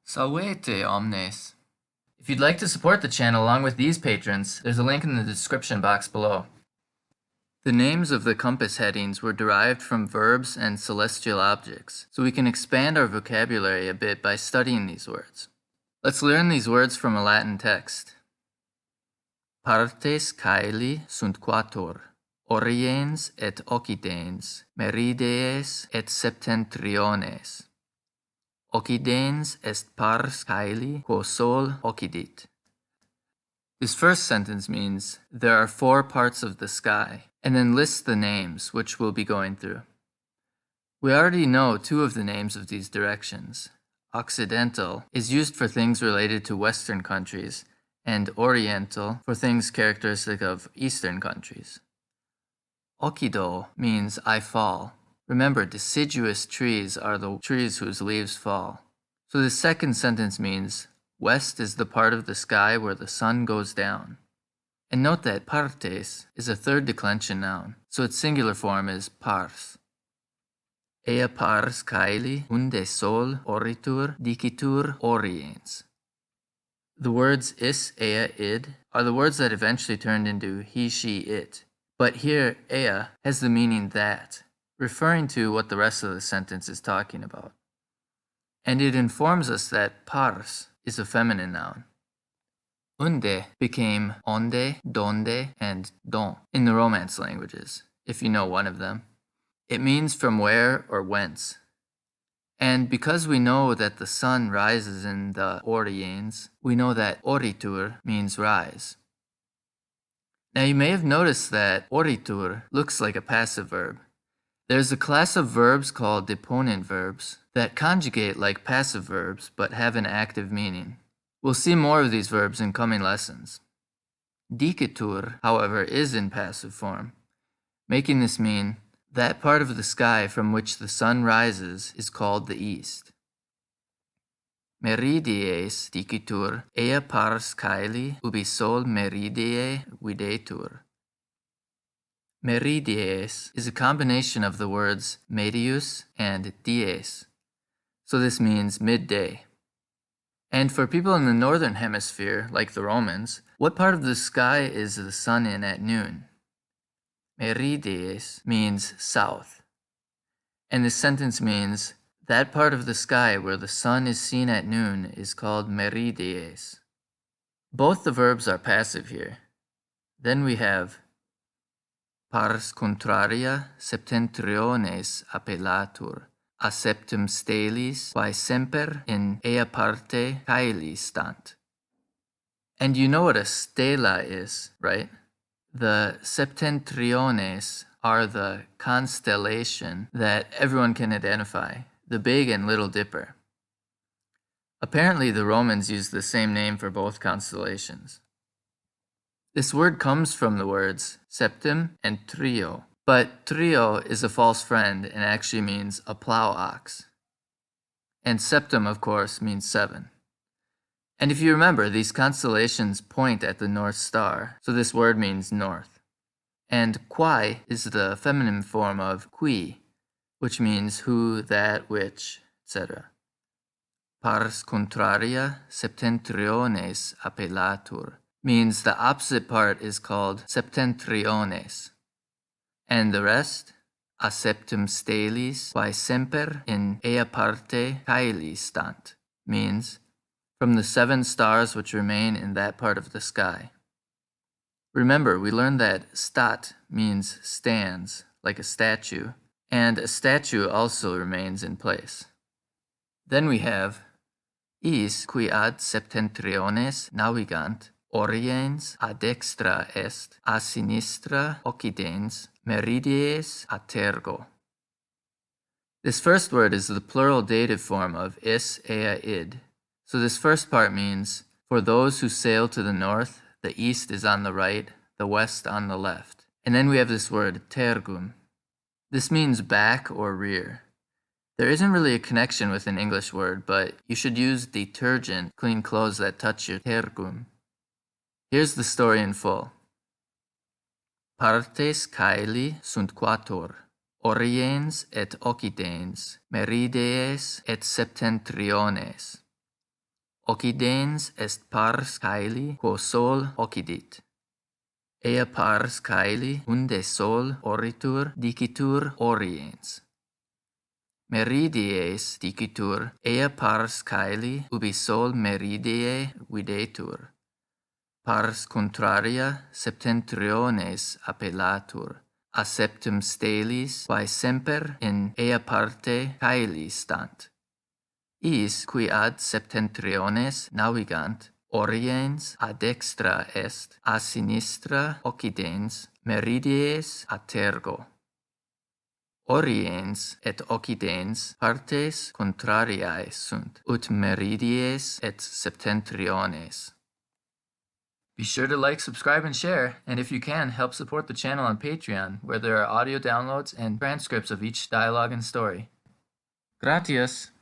Salvete omnes. If you'd like to support the channel along with these patrons, there's a link in the description box below. The names of the compass headings were derived from verbs and celestial objects, so we can expand our vocabulary a bit by studying these words. Let's learn these words from a Latin text. Partes caeli sunt quator, oriens et occidens, meridies et septentriones. Occidens est pars caeli quo sol occidit. This first sentence means there are 4 parts of the sky, and then lists the names, which we'll be going through. We already know 2 of the names of these directions. Occidental is used for things related to Western countries, and Oriental for things characteristic of Eastern countries. Occido means I fall. Remember, deciduous trees are the trees whose leaves fall. So the second sentence means west is the part of the sky where the sun goes down. And note that partes is a third declension noun, so its singular form is pars. Ea pars caeli unde sol oritur dicitur oriens. The words is, ea, id are the words that eventually turned into he, she, it. But here, ea has the meaning that, referring to what the rest of the sentence is talking about. And it informs us that pars is a feminine noun. Unde became onde, donde, and don in the Romance languages, if you know one of them. It means from where or whence. And because we know that the sun rises in the Oriens, we know that oritur means rise. Now you may have noticed that oritur looks like a passive verb. There's a class of verbs called deponent verbs that conjugate like passive verbs but have an active meaning. We'll see more of these verbs in coming lessons. Dicitur, however, is in passive form, making this mean that part of the sky from which the sun rises is called the east. Meridies dicitur ea pars caeli ubi sol meridie videtur. Meridies is a combination of the words medius and dies, so this means midday. And for people in the northern hemisphere, like the Romans, what part of the sky is the sun in at noon? Meridies means south. And this sentence means that part of the sky where the sun is seen at noon is called meridies. Both the verbs are passive here. Then we have pars contraria septentriones appellatur, a septem stelis quae semper in ea parte caeli stant. And you know what a stela is, right? The septentriones are the constellation that everyone can identify, the Big and Little Dipper. Apparently the Romans used the same name for both constellations. This word comes from the words septem and trio, but trio is a false friend and actually means a plow ox. And septem, of course, means 7. And if you remember, these constellations point at the North Star, so this word means north. And quae is the feminine form of qui, which means who, that, which, etc. Pars contraria septentriones appellatur means the opposite part is called septentriones. And the rest, a septem stelis quae semper in ea parte caeli stant, means from the 7 stars which remain in that part of the sky. Remember, we learned that stat means stands, like a statue, and a statue also remains in place. Then we have is qui ad septentriones navigant, oriens a dextra est, a sinistra occidens, meridies a tergo. This first word is the plural dative form of is, ea, id. So this first part means, for those who sail to the north, the east is on the right, the west on the left. And then we have this word tergum. This means back or rear. There isn't really a connection with an English word, but you should use detergent, clean clothes that touch your tergum. Here's the story in full. Partes caeli sunt quator, oriens et occidens, meridies et septentriones. Occidens est pars caeli quo sol occidit. Ea pars caeli unde sol oritur dicitur oriens. Meridies dicitur ea pars caeli ubi sol meridie videtur. Pars contraria septentriones appellatur, a septem stelis quae semper in ea parte caeli stant. Is qui ad septentriones navigant, oriens a dextra est, a sinistra occidens, meridies a tergo. Oriens et occidens partes contrariae sunt, ut meridies et septentriones. Be sure to like, subscribe, and share, and if you can, help support the channel on Patreon, where there are audio downloads and transcripts of each dialogue and story. Gratias!